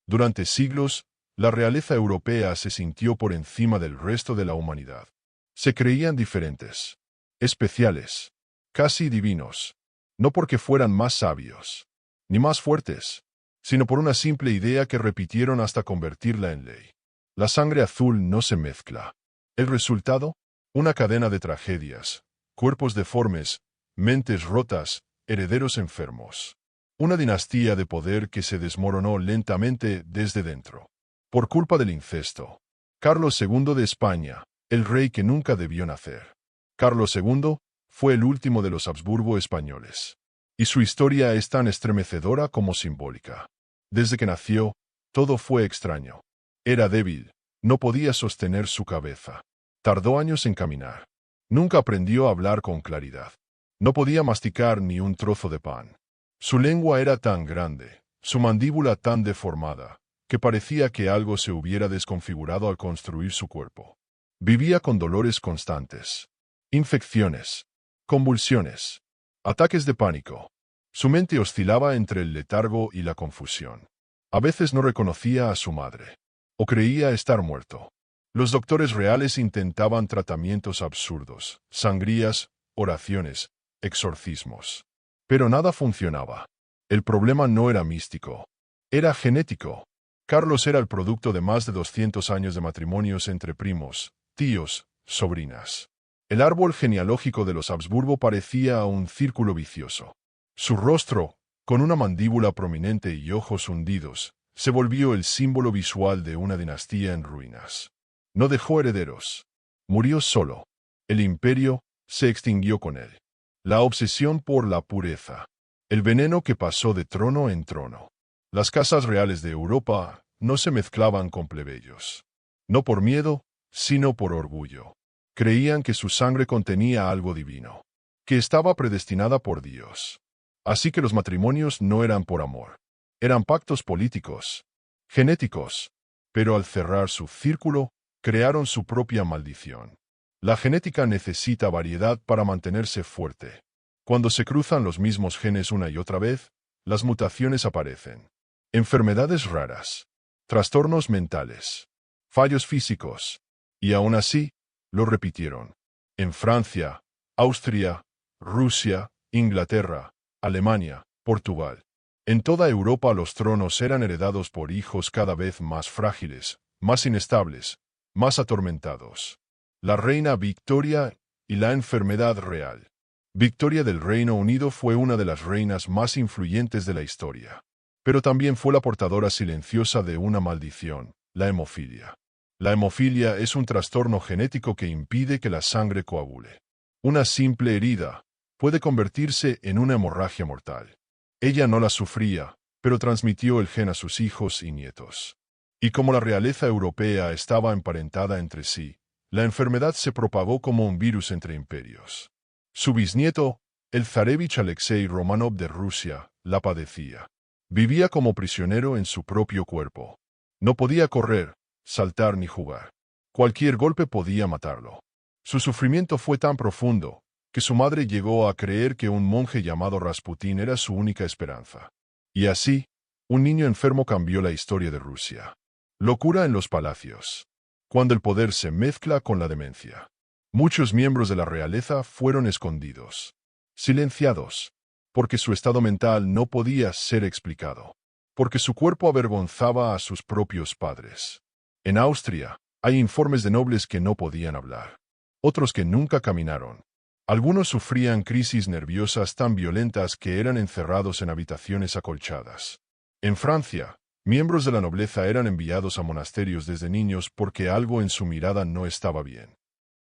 Durante siglos, la realeza europea se sintió por encima del resto de la humanidad. Se creían diferentes, especiales, casi divinos, no porque fueran más sabios, ni más fuertes, sino por una simple idea que repitieron hasta convertirla en ley. La sangre azul no se mezcla. El resultado, una cadena de tragedias, cuerpos deformes, mentes rotas, herederos enfermos. Una dinastía de poder que se desmoronó lentamente desde dentro. Por culpa del incesto. Carlos II de España, el rey que nunca debió nacer. Carlos II fue el último de los Habsburgo españoles. Y su historia es tan estremecedora como simbólica. Desde que nació, todo fue extraño. Era débil, no podía sostener su cabeza. Tardó años en caminar. Nunca aprendió a hablar con claridad. No podía masticar ni un trozo de pan. Su lengua era tan grande, su mandíbula tan deformada, que parecía que algo se hubiera desconfigurado al construir su cuerpo. Vivía con dolores constantes, infecciones, convulsiones, ataques de pánico. Su mente oscilaba entre el letargo y la confusión. A veces no reconocía a su madre, o creía estar muerto. Los doctores reales intentaban tratamientos absurdos, sangrías, oraciones, exorcismos. Pero nada funcionaba. El problema no era místico. Era genético. Carlos era el producto de más de 200 años de matrimonios entre primos, tíos, sobrinas. El árbol genealógico de los Habsburgo parecía un círculo vicioso. Su rostro, con una mandíbula prominente y ojos hundidos, se volvió el símbolo visual de una dinastía en ruinas. No dejó herederos. Murió solo. El imperio se extinguió con él. La obsesión por la pureza. El veneno que pasó de trono en trono. Las casas reales de Europa no se mezclaban con plebeyos. No por miedo, sino por orgullo. Creían que su sangre contenía algo divino, que estaba predestinada por Dios. Así que los matrimonios no eran por amor. Eran pactos políticos, genéticos. Pero al cerrar su círculo, crearon su propia maldición. La genética necesita variedad para mantenerse fuerte. Cuando se cruzan los mismos genes una y otra vez, las mutaciones aparecen. Enfermedades raras, trastornos mentales, fallos físicos. Y aún así, lo repitieron. En Francia, Austria, Rusia, Inglaterra, Alemania, Portugal. En toda Europa los tronos eran heredados por hijos cada vez más frágiles, más inestables, más atormentados. La reina Victoria y la enfermedad real. Victoria del Reino Unido fue una de las reinas más influyentes de la historia. Pero también fue la portadora silenciosa de una maldición, la hemofilia. La hemofilia es un trastorno genético que impide que la sangre coagule. Una simple herida puede convertirse en una hemorragia mortal. Ella no la sufría, pero transmitió el gen a sus hijos y nietos. Y como la realeza europea estaba emparentada entre sí, la enfermedad se propagó como un virus entre imperios. Su bisnieto, el zarevich Alexei Romanov de Rusia, la padecía. Vivía como prisionero en su propio cuerpo. No podía correr, saltar ni jugar. Cualquier golpe podía matarlo. Su sufrimiento fue tan profundo, que su madre llegó a creer que un monje llamado Rasputín era su única esperanza. Y así, un niño enfermo cambió la historia de Rusia. Locura en los palacios. Cuando el poder se mezcla con la demencia. Muchos miembros de la realeza fueron escondidos, silenciados, porque su estado mental no podía ser explicado, porque su cuerpo avergonzaba a sus propios padres. En Austria, hay informes de nobles que no podían hablar, otros que nunca caminaron. Algunos sufrían crisis nerviosas tan violentas que eran encerrados en habitaciones acolchadas. En Francia, miembros de la nobleza eran enviados a monasterios desde niños porque algo en su mirada no estaba bien.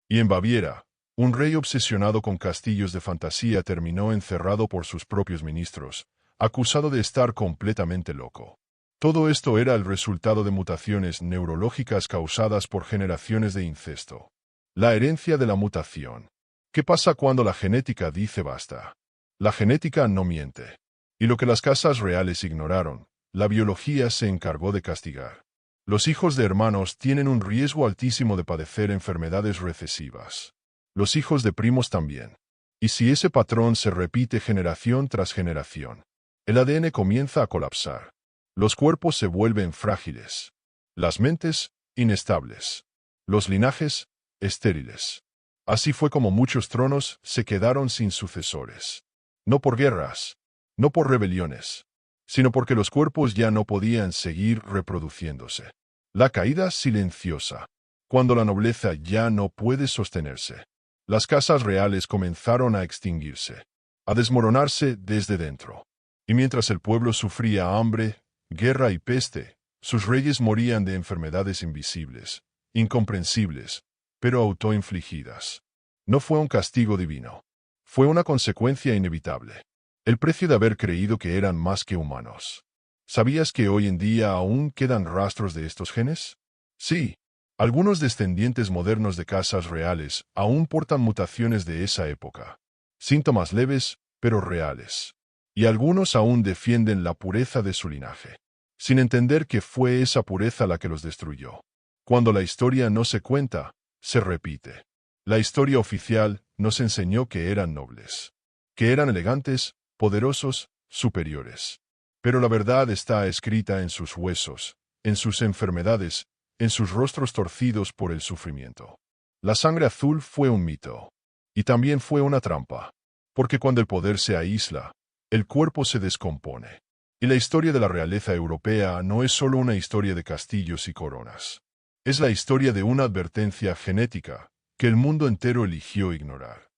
Y en Baviera, un rey obsesionado con castillos de fantasía terminó encerrado por sus propios ministros, acusado de estar completamente loco. Todo esto era el resultado de mutaciones neurológicas causadas por generaciones de incesto. La herencia de la mutación. ¿Qué pasa cuando la genética dice basta? La genética no miente. Y lo que las casas reales ignoraron, la biología se encargó de castigar. Los hijos de hermanos tienen un riesgo altísimo de padecer enfermedades recesivas. Los hijos de primos también. Y si ese patrón se repite generación tras generación, el ADN comienza a colapsar. Los cuerpos se vuelven frágiles. Las mentes, inestables. Los linajes, estériles. Así fue como muchos tronos se quedaron sin sucesores. No por guerras, no por rebeliones, sino porque los cuerpos ya no podían seguir reproduciéndose. La caída silenciosa. Cuando la nobleza ya no puede sostenerse. Las casas reales comenzaron a extinguirse, a desmoronarse desde dentro. Y mientras el pueblo sufría hambre, guerra y peste, sus reyes morían de enfermedades invisibles, incomprensibles, pero autoinfligidas. No fue un castigo divino. Fue una consecuencia inevitable. El precio de haber creído que eran más que humanos. ¿Sabías que hoy en día aún quedan rastros de estos genes? Sí. Algunos descendientes modernos de casas reales aún portan mutaciones de esa época. Síntomas leves, pero reales. Y algunos aún defienden la pureza de su linaje, sin entender que fue esa pureza la que los destruyó. Cuando la historia no se cuenta, se repite. La historia oficial nos enseñó que eran nobles, que eran elegantes, poderosos, superiores. Pero la verdad está escrita en sus huesos, en sus enfermedades, en sus rostros torcidos por el sufrimiento. La sangre azul fue un mito. Y también fue una trampa. Porque cuando el poder se aísla, el cuerpo se descompone. Y la historia de la realeza europea no es solo una historia de castillos y coronas. Es la historia de una advertencia genética que el mundo entero eligió ignorar.